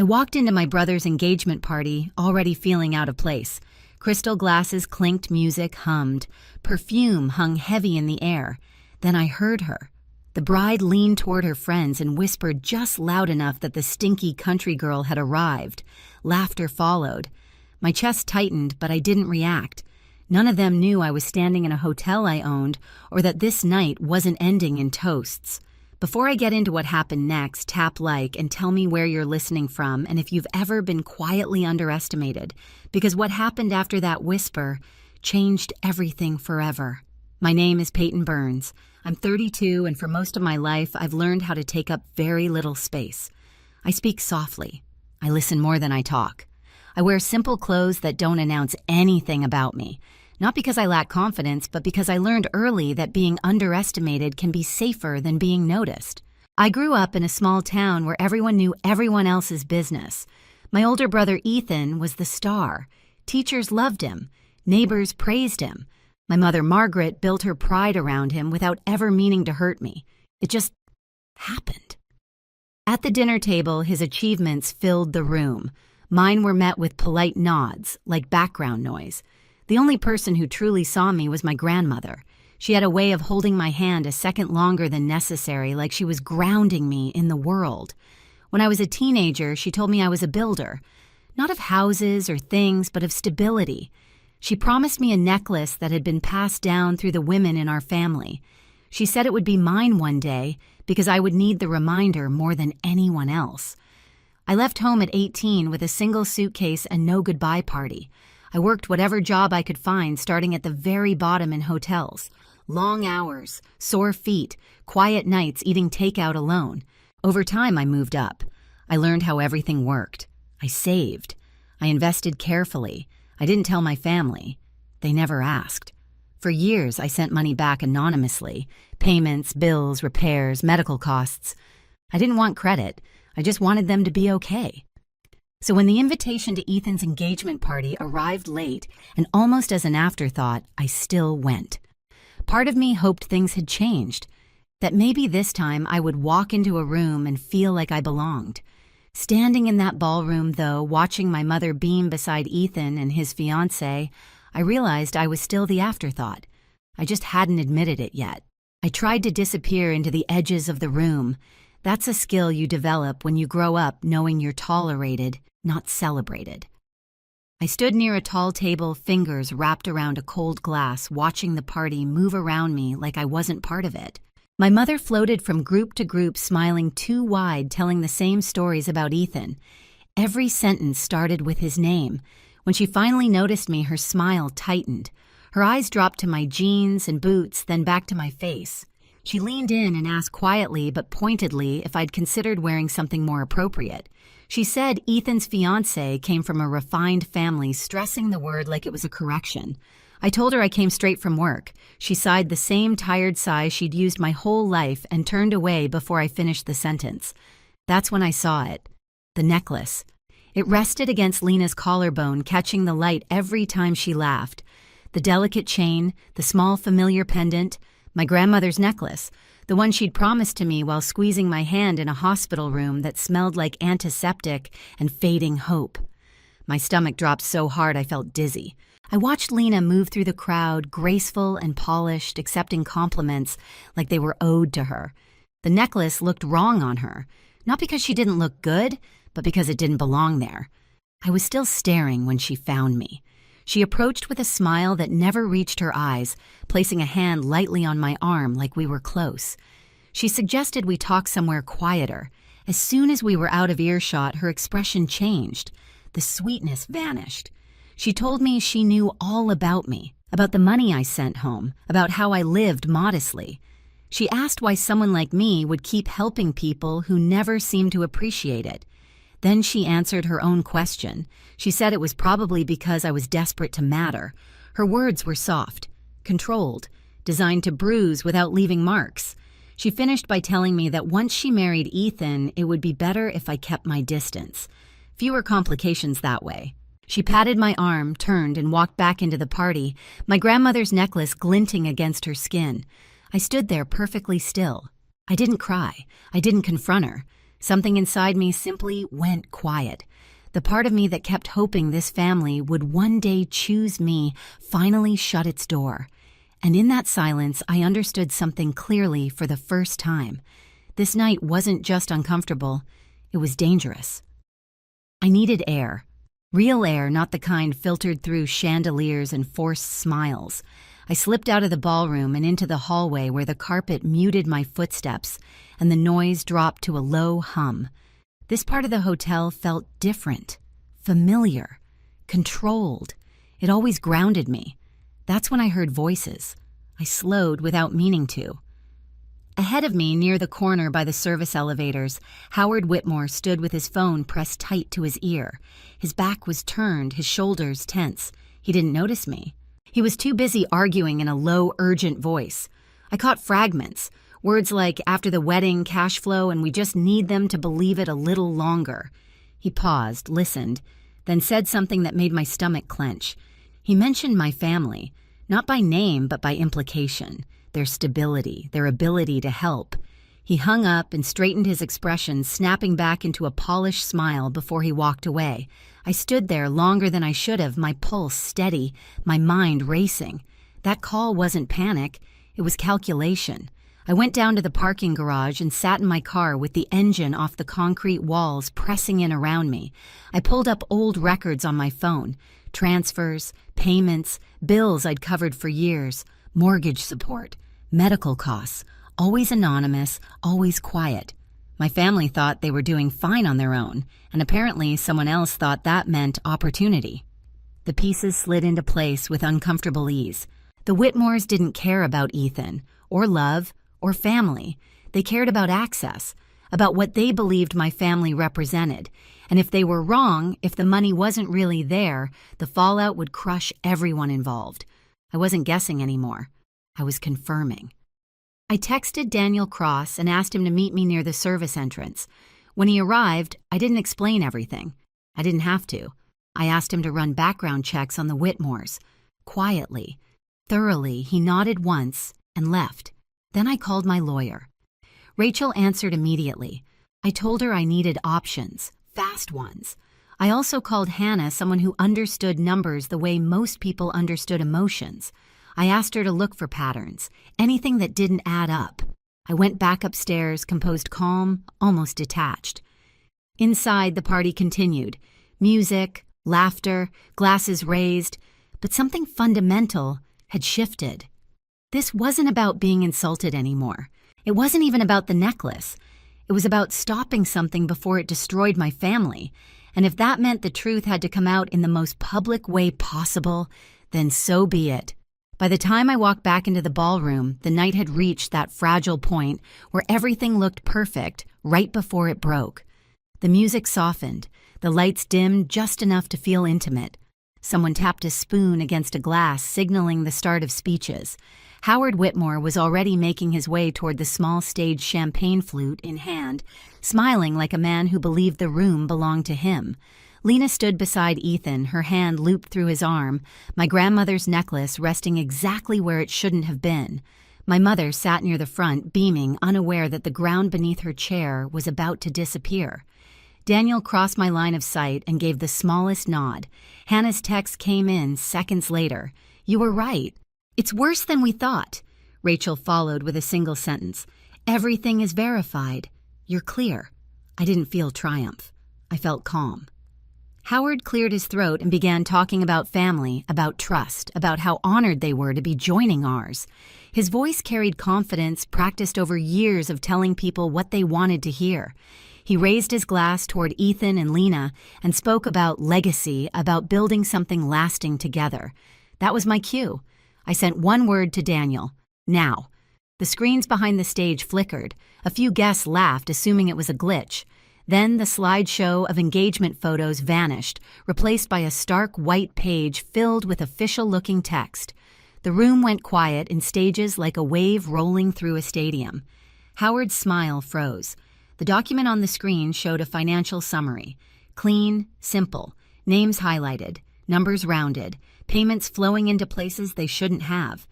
I walked into my brother's engagement party, already feeling out of place. Crystal glasses clinked, music hummed, perfume hung heavy in the air. Then I heard her. The bride leaned toward her friends and whispered just loud enough that the stinky country girl had arrived. Laughter followed. My chest tightened, but I didn't react. None of them knew I was standing in a hotel I owned, or that this night wasn't ending in toasts. Before I get into what happened next, tap like and tell me where you're listening from and if you've ever been quietly underestimated, because what happened after that whisper changed everything forever. My name is Peyton Burns. I'm 32, and for most of my life, I've learned how to take up very little space. I speak softly. I listen more than I talk. I wear simple clothes that don't announce anything about me. Not because I lack confidence, but because I learned early that being underestimated can be safer than being noticed. I grew up in a small town where everyone knew everyone else's business. My older brother Ethan was the star. Teachers loved him. Neighbors praised him. My mother Margaret built her pride around him without ever meaning to hurt me. It just happened. At the dinner table, his achievements filled the room. Mine were met with polite nods, like background noise. The only person who truly saw me was my grandmother. She had a way of holding my hand a second longer than necessary, like she was grounding me in the world. When I was a teenager, she told me I was a builder. Not of houses or things, but of stability. She promised me a necklace that had been passed down through the women in our family. She said it would be mine one day because I would need the reminder more than anyone else. I left home at 18 with a single suitcase and no goodbye party. I worked whatever job I could find, starting at the very bottom in hotels. Long hours, sore feet, quiet nights eating takeout alone. Over time, I moved up. I learned how everything worked. I saved. I invested carefully. I didn't tell my family. They never asked. For years, I sent money back anonymously. Payments, bills, repairs, medical costs. I didn't want credit. I just wanted them to be okay. So when the invitation to Ethan's engagement party arrived late, and almost as an afterthought, I still went. Part of me hoped things had changed, that maybe this time I would walk into a room and feel like I belonged. Standing in that ballroom, though, watching my mother beam beside Ethan and his fiancée, I realized I was still the afterthought. I just hadn't admitted it yet. I tried to disappear into the edges of the room. That's a skill you develop when you grow up knowing you're tolerated, not celebrated. I stood near a tall table, fingers wrapped around a cold glass, watching the party move around me like I wasn't part of it. My mother floated from group to group, smiling too wide, telling the same stories about Ethan. Every sentence started with his name. When she finally noticed me, her smile tightened. Her eyes dropped to my jeans and boots, then back to my face. She leaned in and asked quietly but pointedly if I'd considered wearing something more appropriate. She said Ethan's fiancé came from a refined family, stressing the word like it was a correction. I told her I came straight from work. She sighed the same tired sigh she'd used my whole life and turned away before I finished the sentence. That's when I saw it. The necklace. It rested against Lena's collarbone, catching the light every time she laughed. The delicate chain, the small familiar pendant, my grandmother's necklace, the one she'd promised to me while squeezing my hand in a hospital room that smelled like antiseptic and fading hope. My stomach dropped so hard I felt dizzy. I watched Lena move through the crowd, graceful and polished, accepting compliments like they were owed to her. The necklace looked wrong on her, not because she didn't look good, but because it didn't belong there. I was still staring when she found me. She approached with a smile that never reached her eyes, placing a hand lightly on my arm like we were close. She suggested we talk somewhere quieter. As soon as we were out of earshot, her expression changed. The sweetness vanished. She told me she knew all about me, about the money I sent home, about how I lived modestly. She asked why someone like me would keep helping people who never seemed to appreciate it. Then she answered her own question. She said it was probably because I was desperate to matter. Her words were soft, controlled, designed to bruise without leaving marks. She finished by telling me that once she married Ethan, it would be better if I kept my distance. Fewer complications that way. She patted my arm, turned, and walked back into the party, my grandmother's necklace glinting against her skin. I stood there perfectly still. I didn't cry. I didn't confront her. Something inside me simply went quiet. The part of me that kept hoping this family would one day choose me finally shut its door. And in that silence, I understood something clearly for the first time. This night wasn't just uncomfortable, it was dangerous. I needed air. Real air, not the kind filtered through chandeliers and forced smiles. I slipped out of the ballroom and into the hallway where the carpet muted my footsteps and the noise dropped to a low hum. This part of the hotel felt different, familiar, controlled. It always grounded me. That's when I heard voices. I slowed without meaning to. Ahead of me, near the corner by the service elevators, Howard Whitmore stood with his phone pressed tight to his ear. His back was turned, his shoulders tense. He didn't notice me. He was too busy arguing in a low, urgent voice. I caught fragments, words like after the wedding, cash flow, and we just need them to believe it a little longer. He paused, listened, then said something that made my stomach clench. He mentioned my family, not by name but by implication. Their stability, their ability to help. He hung up and straightened his expression, snapping back into a polished smile before he walked away. I stood there longer than I should have, my pulse steady, my mind racing. That call wasn't panic, it was calculation. I went down to the parking garage and sat in my car with the engine off the concrete walls pressing in around me. I pulled up old records on my phone, transfers, payments, bills I'd covered for years, mortgage support, medical costs, always anonymous, always quiet. My family thought they were doing fine on their own, and apparently someone else thought that meant opportunity. The pieces slid into place with uncomfortable ease. The Whitmores didn't care about Ethan, or love, or family. They cared about access, about what they believed my family represented. And if they were wrong, if the money wasn't really there, the fallout would crush everyone involved. I wasn't guessing anymore. I was confirming. I texted Daniel Cross and asked him to meet me near the service entrance. When he arrived, I didn't explain everything. I didn't have to. I asked him to run background checks on the Whitmores. Quietly, thoroughly, he nodded once and left. Then I called my lawyer. Rachel answered immediately. I told her I needed options, fast ones. I also called Hannah, someone who understood numbers the way most people understood emotions. I asked her to look for patterns, anything that didn't add up. I went back upstairs, composed calm, almost detached. Inside, the party continued. Music, laughter, glasses raised, but something fundamental had shifted. This wasn't about being insulted anymore. It wasn't even about the necklace. It was about stopping something before it destroyed my family. And if that meant the truth had to come out in the most public way possible, then so be it. By the time I walked back into the ballroom, the night had reached that fragile point where everything looked perfect right before it broke. The music softened, the lights dimmed just enough to feel intimate. Someone tapped a spoon against a glass, signaling the start of speeches. Howard Whitmore was already making his way toward the small stage champagne flute in hand, smiling like a man who believed the room belonged to him. Lena stood beside Ethan, her hand looped through his arm, my grandmother's necklace resting exactly where it shouldn't have been. My mother sat near the front, beaming, unaware that the ground beneath her chair was about to disappear. Daniel crossed my line of sight and gave the smallest nod. Hannah's text came in seconds later. "You were right. It's worse than we thought." Rachel followed with a single sentence. "Everything is verified. You're clear." I didn't feel triumph. I felt calm. Howard cleared his throat and began talking about family, about trust, about how honored they were to be joining ours. His voice carried confidence practiced over years of telling people what they wanted to hear. He raised his glass toward Ethan and Lena and spoke about legacy, about building something lasting together. That was my cue. I sent one word to Daniel: now. The screens behind the stage flickered. A few guests laughed, assuming it was a glitch. Then the slideshow of engagement photos vanished, replaced by a stark white page filled with official-looking text. The room went quiet in stages like a wave rolling through a stadium. Howard's smile froze. The document on the screen showed a financial summary. Clean, simple, names highlighted, numbers rounded, payments flowing into places they shouldn't have.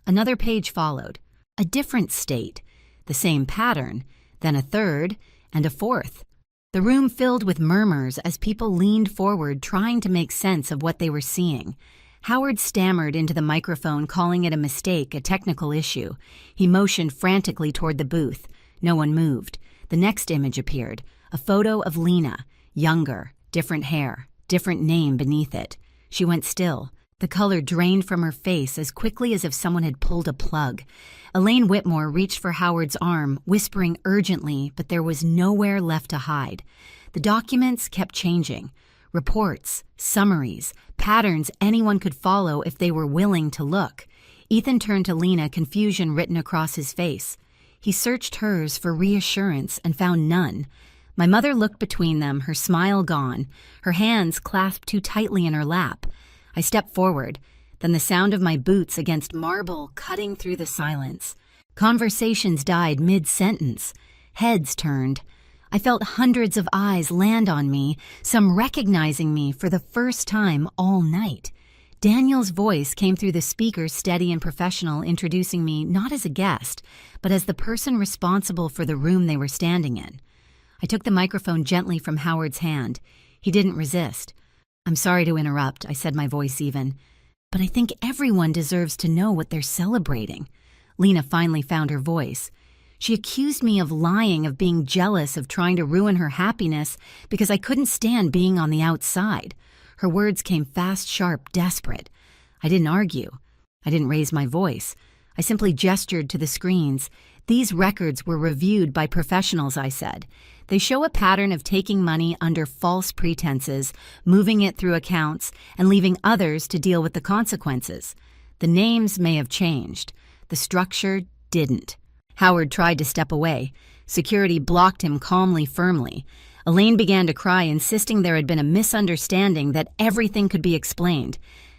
Another page followed. A different state. The same pattern. Then a third, and a fourth. The room filled with murmurs as people leaned forward trying to make sense of what they were seeing. Howard stammered into the microphone, calling it a mistake, a technical issue. He motioned frantically toward the booth. No one moved. The next image appeared, a photo of Lena, younger, different hair, different name beneath it. She went still. The color drained from her face as quickly as if someone had pulled a plug. Elaine Whitmore reached for Howard's arm, whispering urgently, but there was nowhere left to hide. The documents kept changing. Reports, summaries, patterns anyone could follow if they were willing to look. Ethan turned to Lena, confusion written across his face. He searched hers for reassurance and found none. My mother looked between them, her smile gone, her hands clasped too tightly in her lap. I stepped forward, then the sound of my boots against marble cutting through the silence. Conversations died mid-sentence. Heads turned. I felt hundreds of eyes land on me, some recognizing me for the first time all night. Daniel's voice came through the speaker, steady and professional, introducing me not as a guest, but as the person responsible for the room they were standing in. I took the microphone gently from Howard's hand. He didn't resist. "I'm sorry to interrupt," I said, my voice even, "but I think everyone deserves to know what they're celebrating." Lena finally found her voice. She accused me of lying, of being jealous, of trying to ruin her happiness because I couldn't stand being on the outside. Her words came fast, sharp, desperate. I didn't argue. I didn't raise my voice. I simply gestured to the screens. "These records were reviewed by professionals," I said. "They show a pattern of taking money under false pretenses, moving it through accounts, and leaving others to deal with the consequences. The names may have changed. The structure didn't." Howard tried to step away. Security blocked him calmly, firmly. Elaine began to cry, insisting there had been a misunderstanding, that everything could be explained.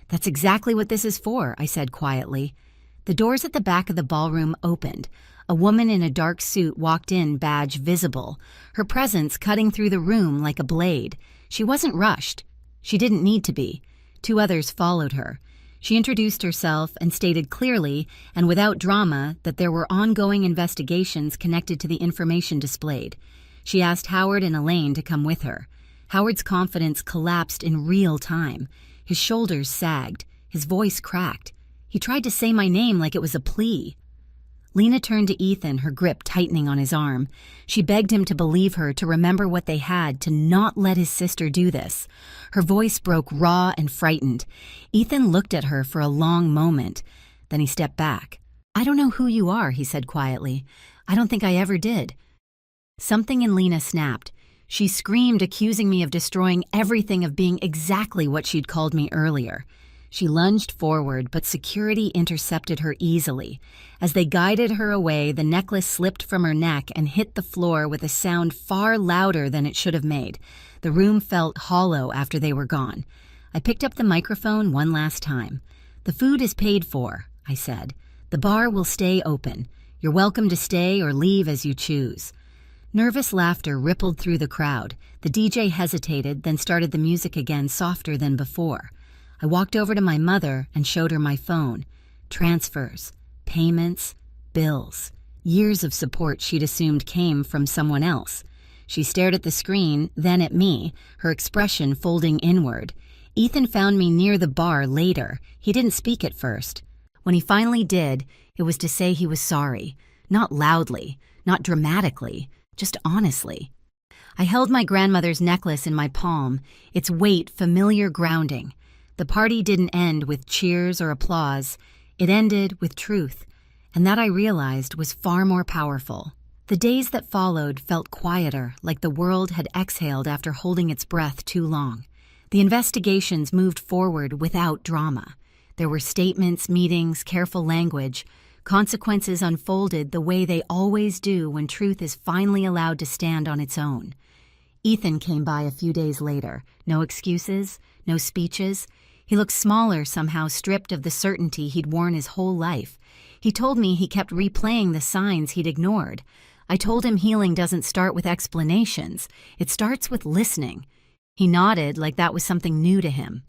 "That's exactly what this is for," I said quietly. The doors at the back of the ballroom opened. A woman in a dark suit walked in, badge visible, her presence cutting through the room like a blade. She wasn't rushed. She didn't need to be. 2 others followed her. She introduced herself and stated clearly and without drama that there were ongoing investigations connected to the information displayed. She asked Howard and Elaine to come with her. Howard's confidence collapsed in real time. His shoulders sagged. His voice cracked. He tried to say my name like it was a plea. Lena turned to Ethan, her grip tightening on his arm. She begged him to believe her, to remember what they had, to not let his sister do this. Her voice broke raw and frightened. Ethan looked at her for a long moment. Then he stepped back. "I don't know who you are," he said quietly. "I don't think I ever did." Something in Lena snapped. She screamed, accusing me of destroying everything, of being exactly what she'd called me earlier. She lunged forward, but security intercepted her easily. As they guided her away, the necklace slipped from her neck and hit the floor with a sound far louder than it should have made. The room felt hollow after they were gone. I picked up the microphone one last time. "The food is paid for," I said. "The bar will stay open. You're welcome to stay or leave as you choose." Nervous laughter rippled through the crowd. The DJ hesitated, then started the music again, softer than before. I walked over to my mother and showed her my phone. Transfers, payments, bills. Years of support she'd assumed came from someone else. She stared at the screen, then at me, her expression folding inward. Ethan found me near the bar later. He didn't speak at first. When he finally did, it was to say he was sorry. Not loudly, not dramatically, just honestly. I held my grandmother's necklace in my palm, its weight familiar grounding. The party didn't end with cheers or applause. It ended with truth, and that I realized was far more powerful. The days that followed felt quieter, like the world had exhaled after holding its breath too long. The investigations moved forward without drama. There were statements, meetings, careful language. Consequences unfolded the way they always do when truth is finally allowed to stand on its own. Ethan came by a few days later. No excuses, no speeches. He looked smaller somehow, stripped of the certainty he'd worn his whole life. He told me he kept replaying the signs he'd ignored. I told him healing doesn't start with explanations. It starts with listening. He nodded like that was something new to him.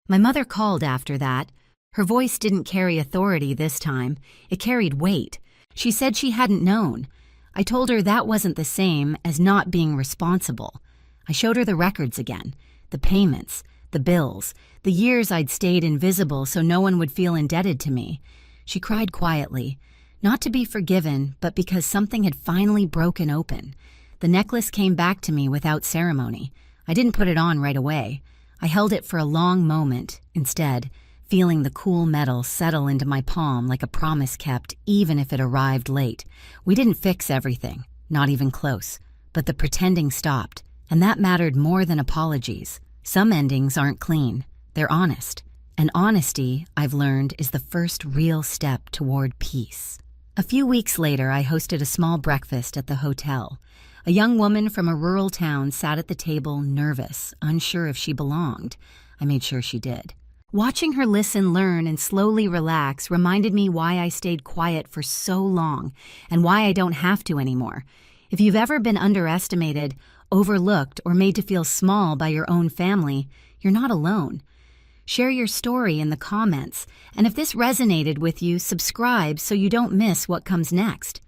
My mother called after that. Her voice didn't carry authority this time. It carried weight. She said she hadn't known. I told her that wasn't the same as not being responsible. I showed her the records again, the payments, the bills, the years I'd stayed invisible so no one would feel indebted to me. She cried quietly, not to be forgiven, but because something had finally broken open. The necklace came back to me without ceremony. I didn't put it on right away. I held it for a long moment, instead, feeling the cool metal settle into my palm like a promise kept, even if it arrived late. We didn't fix everything, not even close, but the pretending stopped, and that mattered more than apologies. Some endings aren't clean, they're honest, and honesty, I've learned, is the first real step toward peace. A few weeks later, I hosted a small breakfast at the hotel. A young woman from a rural town sat at the table, nervous, unsure if she belonged. I made sure she did. Watching her listen, learn, and slowly relax reminded me why I stayed quiet for so long and why I don't have to anymore. If you've ever been underestimated, overlooked, or made to feel small by your own family, you're not alone. Share your story in the comments, and if this resonated with you, subscribe so you don't miss what comes next.